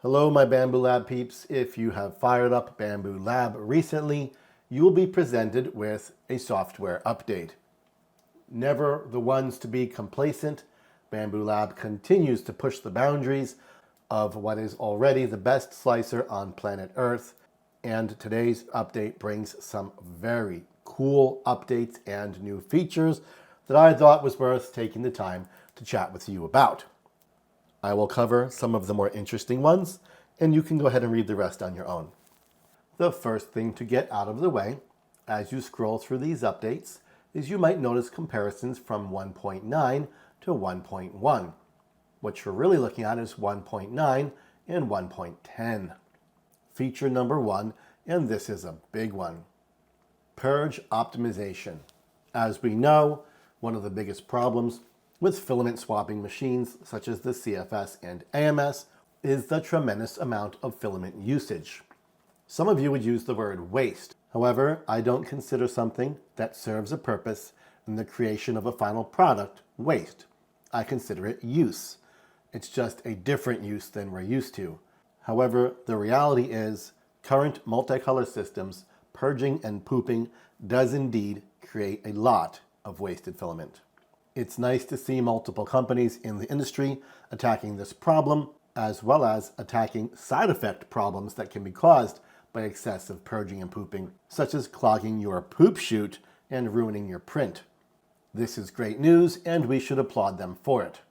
Hello, my Bambu Lab peeps. If you have fired up Bambu Lab recently, you will be presented with a software update. Never the ones to be complacent, Bambu Lab continues to push the boundaries of what is already the best slicer on planet Earth, and today's update brings some very cool updates and new features that I thought was worth taking the time to chat with you about. I will cover some of the more interesting ones, and you can go ahead and read the rest on your own. The first thing to get out of the way as you scroll through these updates is you might notice comparisons from 1.9 to 1.1. What you're really looking at is 1.9 and 1.10. Feature number 1, and this is a big one. Purge Optimization. As we know, one of the biggest problems with filament swapping machines such as the CFS and AMS is the tremendous amount of filament usage. Some of you would use the word waste. However, I don't consider something that serves a purpose in the creation of a final product waste. I consider it use. It's just a different use than we're used to. However, the reality is current multicolor systems purging and pooping does indeed create a lot of wasted filament. It's nice to see multiple companies in the industry attacking this problem, as well as attacking side effect problems that can be caused by excessive purging and pooping, such as clogging your poop chute and ruining your print. This is great news, and we should applaud them for it.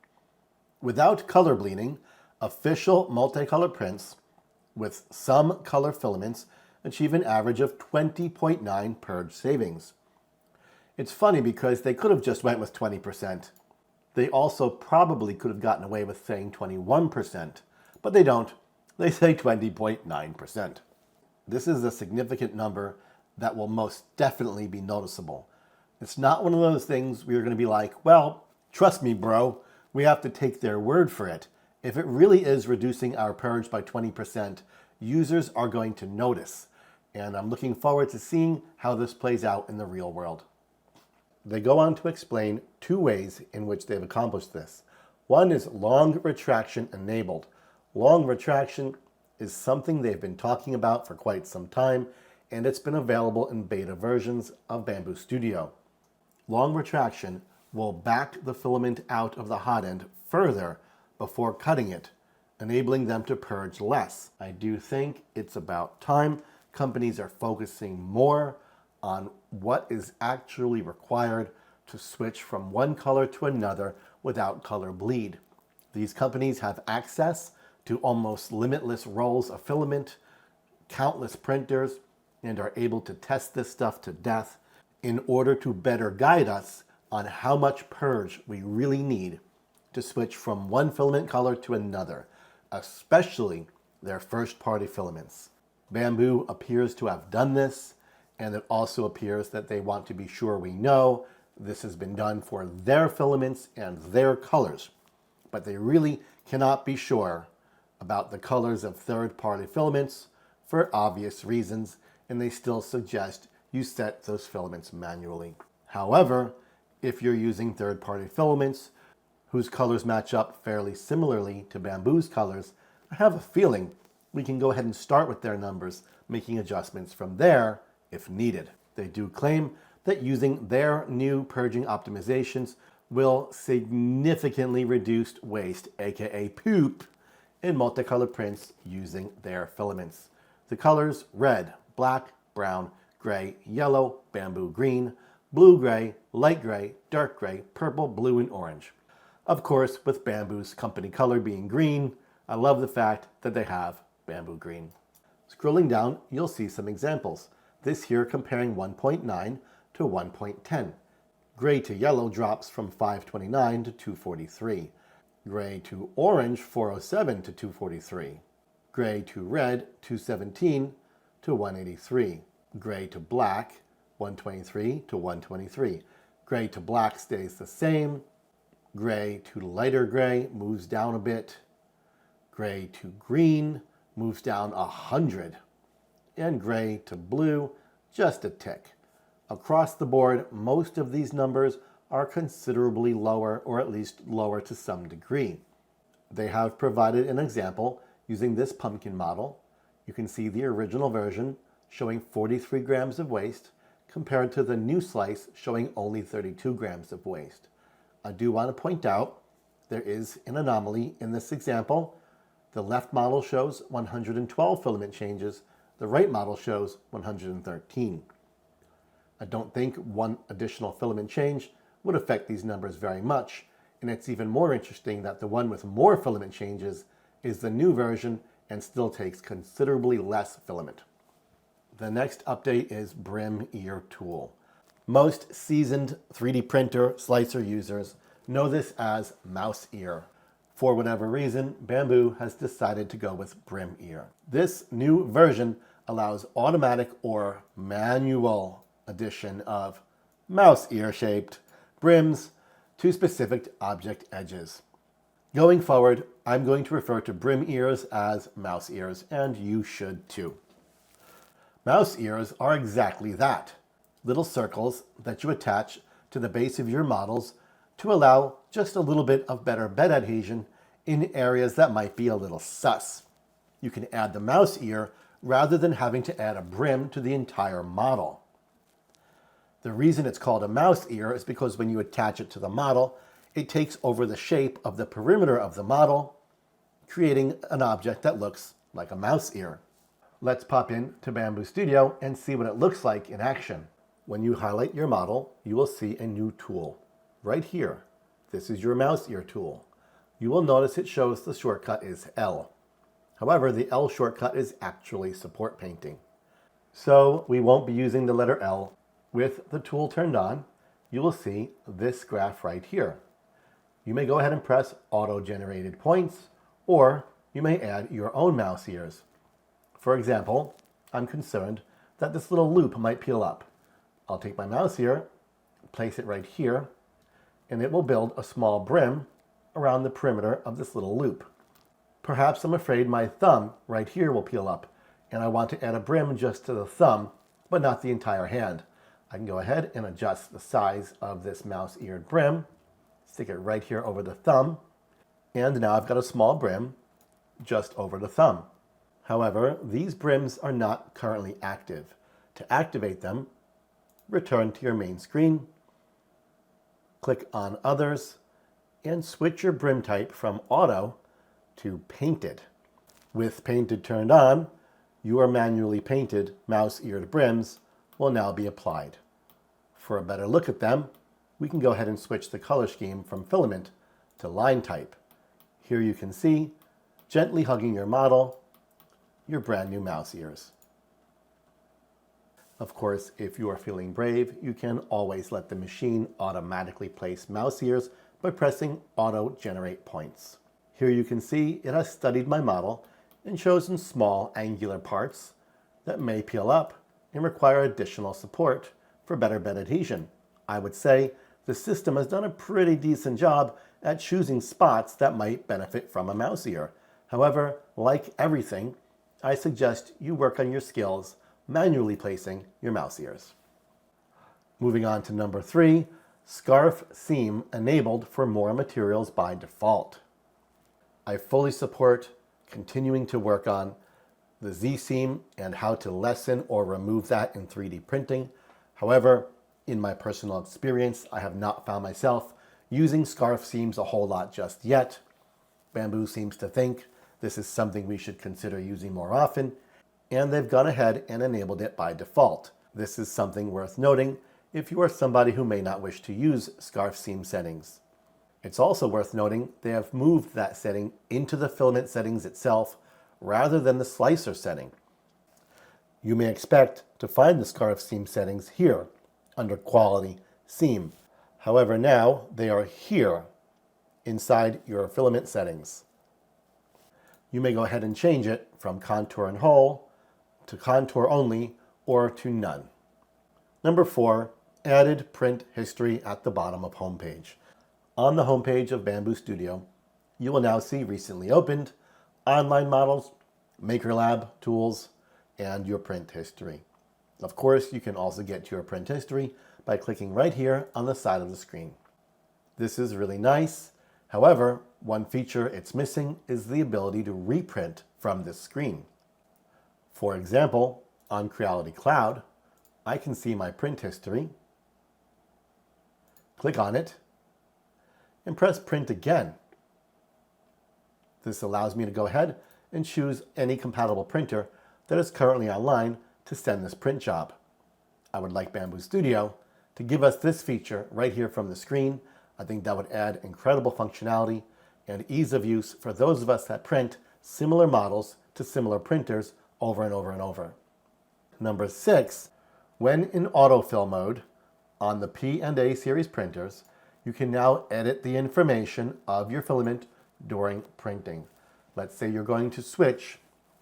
Without color bleeding, official multicolor prints with some color filaments achieve an average of 20.9 purge savings. It's funny because they could have just went with 20%. They also probably could have gotten away with saying 21%, but they don't. They say 20.9%. This is a significant number that will most definitely be noticeable. It's not one of those things where you're going to be like, well, trust me, bro, we have to take their word for it. If it really is reducing our purge by 20%, users are going to notice. And I'm looking forward to seeing how this plays out in the real world. They go on to explain two ways in which they've accomplished this. One is long retraction enabled. Long retraction is something they've been talking about for quite some time, and it's been available in beta versions of Bambu Studio. Long retraction will back the filament out of the hot end further before cutting it, enabling them to purge less. I do think it's about time companies are focusing more on what is actually required to switch from one color to another without color bleed. These companies have access to almost limitless rolls of filament, countless printers, and are able to test this stuff to death in order to better guide us on how much purge we really need to switch from one filament color to another, especially their first-party filaments. Bambu appears to have done this, and it also appears that they want to be sure we know this has been done for their filaments and their colors. But they really cannot be sure about the colors of third-party filaments for obvious reasons, and they still suggest you set those filaments manually. However, if you're using third-party filaments whose colors match up fairly similarly to Bambu's colors, I have a feeling we can go ahead and start with their numbers, making adjustments from there if needed. They do claim that using their new purging optimizations will significantly reduce waste, aka poop, in multicolor prints using their filaments. The colors red, black, brown, gray, yellow, bamboo green, blue gray, light gray, dark gray, purple, blue, and orange. Of course, with Bambu's company color being green, I love the fact that they have bamboo green. Scrolling down, you'll see some examples. This here comparing 1.9 to 1.10. Gray to yellow drops from 529 to 243. Gray to orange, 407 to 243. Gray to red, 217 to 183. Gray to black, 123 to 123. Gray to black stays the same. Gray to lighter gray moves down a bit. Gray to green moves down 100. And gray to blue, just a tick. Across the board, most of these numbers are considerably lower, or at least lower to some degree. They have provided an example Using this pumpkin model, you can see the original version showing 43 grams of waste compared to the new slice showing only 32 grams of waste. I do want to point out there is an anomaly in this example. The left model shows 112 filament changes, the right model shows 113. I don't think one additional filament change would affect these numbers very much, and it's even more interesting that the one with more filament changes is the new version and still takes considerably less filament. The next update is Brim Ear Tool. Most seasoned 3D printer slicer users know this as mouse ear. For whatever reason, Bambu has decided to go with Brim Ear. This new version allows automatic or manual addition of mouse ear shaped brims to specific object edges. Going forward, I'm going to refer to brim ears as mouse ears, and you should too. Mouse ears are exactly that, little circles that you attach to the base of your models to allow just a little bit of better bed adhesion in areas that might be a little sus. You can add the mouse ear rather than having to add a brim to the entire model. The reason it's called a mouse ear is because when you attach it to the model, it takes over the shape of the perimeter of the model, creating an object that looks like a mouse ear. Let's pop in to Bambu Studio and see what it looks like in action. When you highlight your model, you will see a new tool. Right here, this is your mouse ear tool. You will notice it shows the shortcut is L. However, the L shortcut is actually support painting. So we won't be using the letter L. With the tool turned on, you will see this graph right here. You may go ahead and press auto-generated points, or you may add your own mouse ears. For example, I'm concerned that this little loop might peel up. I'll take my mouse ear, place it right here, and it will build a small brim around the perimeter of this little loop. Perhaps I'm afraid my thumb right here will peel up, and I want to add a brim just to the thumb, but not the entire hand. I can go ahead and adjust the size of this mouse-eared brim, stick it right here over the thumb, and now I've got a small brim just over the thumb. However, these brims are not currently active. To activate them, return to your main screen, click on Others, and switch your brim type from Auto to Painted. With Painted turned on, your manually painted mouse-eared brims will now be applied. For a better look at them, we can go ahead and switch the color scheme from filament to line type. Here you can see, gently hugging your model, your brand new mouse ears. Of course, if you are feeling brave, you can always let the machine automatically place mouse ears by pressing Auto Generate Points. Here you can see it has studied my model and chosen small angular parts that may peel up and require additional support for better bed adhesion. I would say the system has done a pretty decent job at choosing spots that might benefit from a mouse ear. However, like everything, I suggest you work on your skills manually placing your mouse ears. Moving on to number 3, Scarf Seam enabled for more materials by default. I fully support continuing to work on the Z-seam and how to lessen or remove that in 3D printing. However, in my personal experience, I have not found myself using scarf seams a whole lot just yet. Bambu seems to think this is something we should consider using more often, and they've gone ahead and enabled it by default. This is something worth noting if you are somebody who may not wish to use scarf seam settings. It's also worth noting they have moved that setting into the filament settings itself rather than the slicer setting. You may expect to find the scarf seam settings here under Quality Seam. However, now they are here inside your filament settings. You may go ahead and change it from contour and whole to contour only or to none. Number 4, added print history at the bottom of homepage. On the homepage of Bambu Studio, you will now see recently opened, online models, Maker Lab tools, and your print history. Of course, you can also get to your print history by clicking right here on the side of the screen. This is really nice. However, One feature it's missing is the ability to reprint from this screen. For example, on Creality Cloud, I can see my print history, click on it, and press print again. This allows me to go ahead and choose any compatible printer that is currently online to send this print job. I would like Bambu Studio to give us this feature right here from the screen. I think that would add incredible functionality and ease of use for those of us that print similar models to similar printers over and over and over. Number 6, when in autofill mode on the P and A series printers, you can now edit the information of your filament during printing. Let's say you're going to switch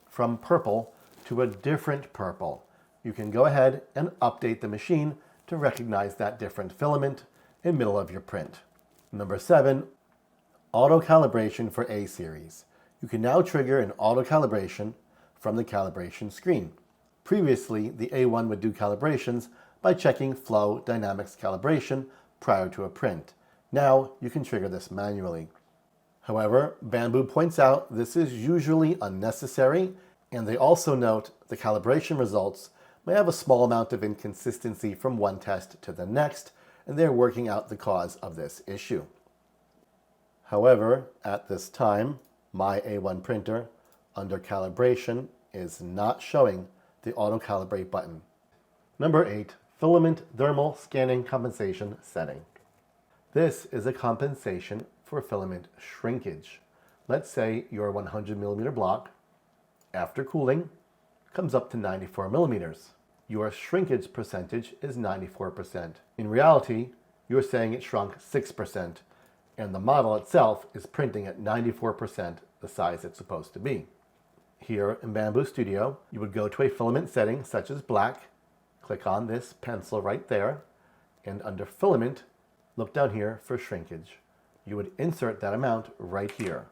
from purple to a different purple. You can go ahead and update the machine to recognize that different filament in the middle of your print. Number 7, auto calibration for A series. You can now trigger an auto calibration from the calibration screen. Previously, the A1 would do calibrations by checking flow dynamics calibration prior to a print. Now you can trigger this manually. However, Bambu points out this is usually unnecessary, and they also note the calibration results may have a small amount of inconsistency from one test to the next, and they're working out the cause of this issue. However, at this time, my A1 printer under calibration is not showing the auto calibrate button. Number 8, filament thermal scanning compensation setting. This is a compensation for filament shrinkage. Let's say your 100 millimeter block, after cooling, comes up to 94 millimeters. Your shrinkage percentage is 94%. In reality, you're saying it shrunk 6%, and the model itself is printing at 94% the size it's supposed to be. Here in Bambu Studio, you would go to a filament setting such as black, click on this pencil right there, and under filament, look down here for shrinkage. You would insert that amount right here.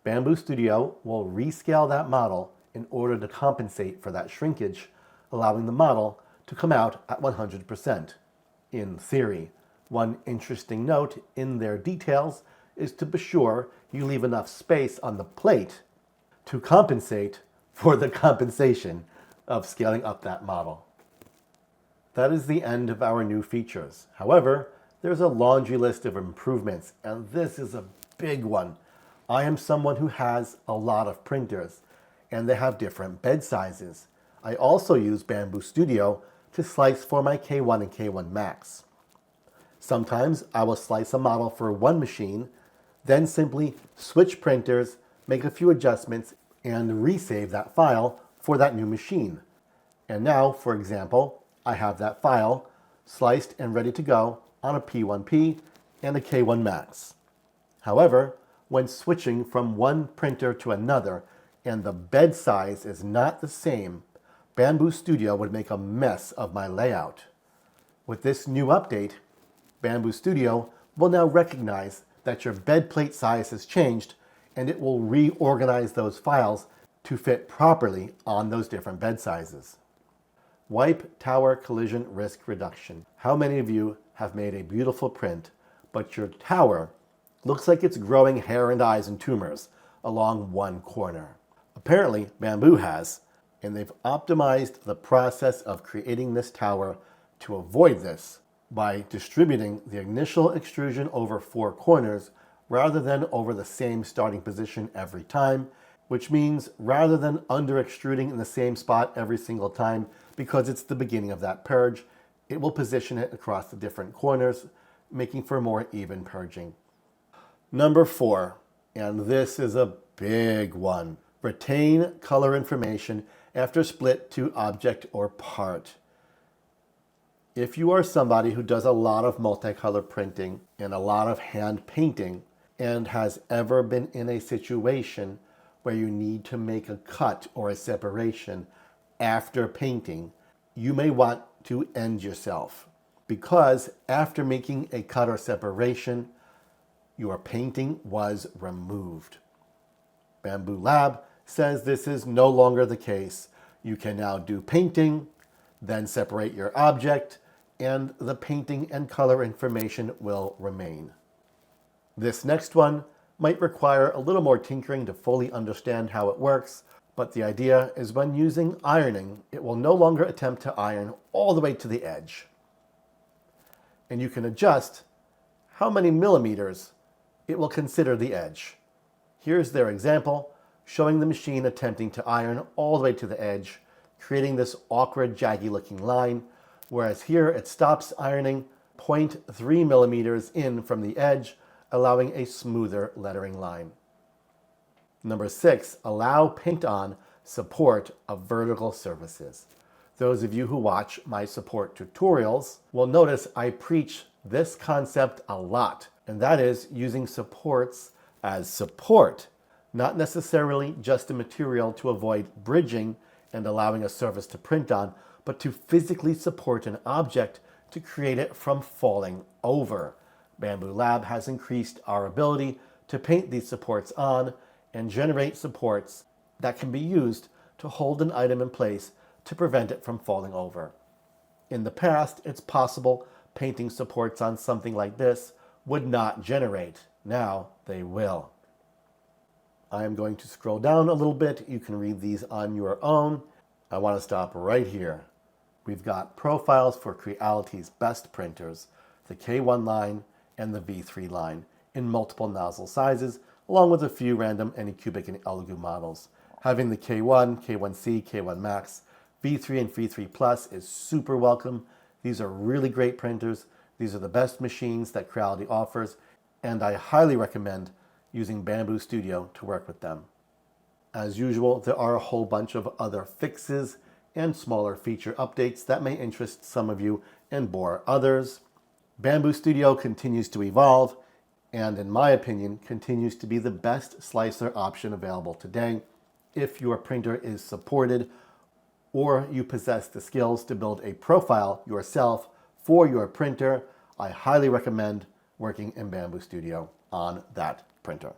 Bambu Studio will rescale that model in order to compensate for that shrinkage, allowing the model to come out at 100%. In theory, one interesting note in their details is to be sure you leave enough space on the plate to compensate for the compensation of scaling up that model. That is the end of our new features. However, there's a laundry list of improvements, and this is a big one. I am someone who has a lot of printers, and they have different bed sizes. I also use Bambu Studio to slice for my K1 and K1 Max. Sometimes I will slice a model for one machine, then simply switch printers, make a few adjustments, and resave that file for that new machine. And now, for example, I have that file sliced and ready to go on a P1P and a K1 Max. However, when switching from one printer to another and the bed size is not the same, Bambu Studio would make a mess of my layout. With this new update, Bambu Studio will now recognize that your bed plate size has changed, and it will reorganize those files to fit properly on those different bed sizes. Wipe tower collision risk reduction. How many of you have made a beautiful print, but your tower looks like it's growing hair and eyes and tumors along one corner? Apparently, Bambu has, and they've optimized the process of creating this tower to avoid this by distributing the initial extrusion over 4 corners rather than over the same starting position every time, which means rather than under extruding in the same spot every single time, because it's the beginning of that purge, it will position it across the different corners, making for more even purging. Number 4, and this is a big one, retain color information after split to object or part. If you are somebody who does a lot of multicolor printing and a lot of hand painting and has ever been in a situation where you need to make a cut or a separation after painting, you may want to end yourself, because after making a cut or separation, your painting was removed. Bambu Lab says this is no longer the case. You can now do painting, then separate your object, and the painting and color information will remain. This next one might require a little more tinkering to fully understand how it works, but the idea is when using ironing, it will no longer attempt to iron all the way to the edge. And you can adjust how many millimeters it will consider the edge. Here's their example, showing the machine attempting to iron all the way to the edge, creating this awkward, jaggy looking line, whereas here it stops ironing 0.3 millimeters in from the edge, allowing a smoother lettering line. Number 6, allow paint-on support of vertical surfaces. Those of you who watch my support tutorials will notice I preach this concept a lot, and that is using supports as support, not necessarily just a material to avoid bridging and allowing a surface to print on, but to physically support an object to create it from falling over. Bambu Lab has increased our ability to paint these supports on and generate supports that can be used to hold an item in place to prevent it from falling over. In the past, it's possible painting supports on something like this would not generate. Now they will. I am going to scroll down a little bit. You can read these on your own. I want to stop right here. We've got profiles for Creality's best printers, the K1 line and the V3 line, in multiple nozzle sizes, along with a few random Anycubic and Elegoo models. Having the K1, K1C, K1 Max, V3 and V3 Plus is super welcome. These are really great printers. These are the best machines that Creality offers, and I highly recommend using Bambu Studio to work with them. As usual, there are a whole bunch of other fixes and smaller feature updates that may interest some of you and bore others. Bambu Studio continues to evolve, and in my opinion, continues to be the best slicer option available today. If your printer is supported, or you possess the skills to build a profile yourself for your printer, I highly recommend working in Bambu Studio on that printer.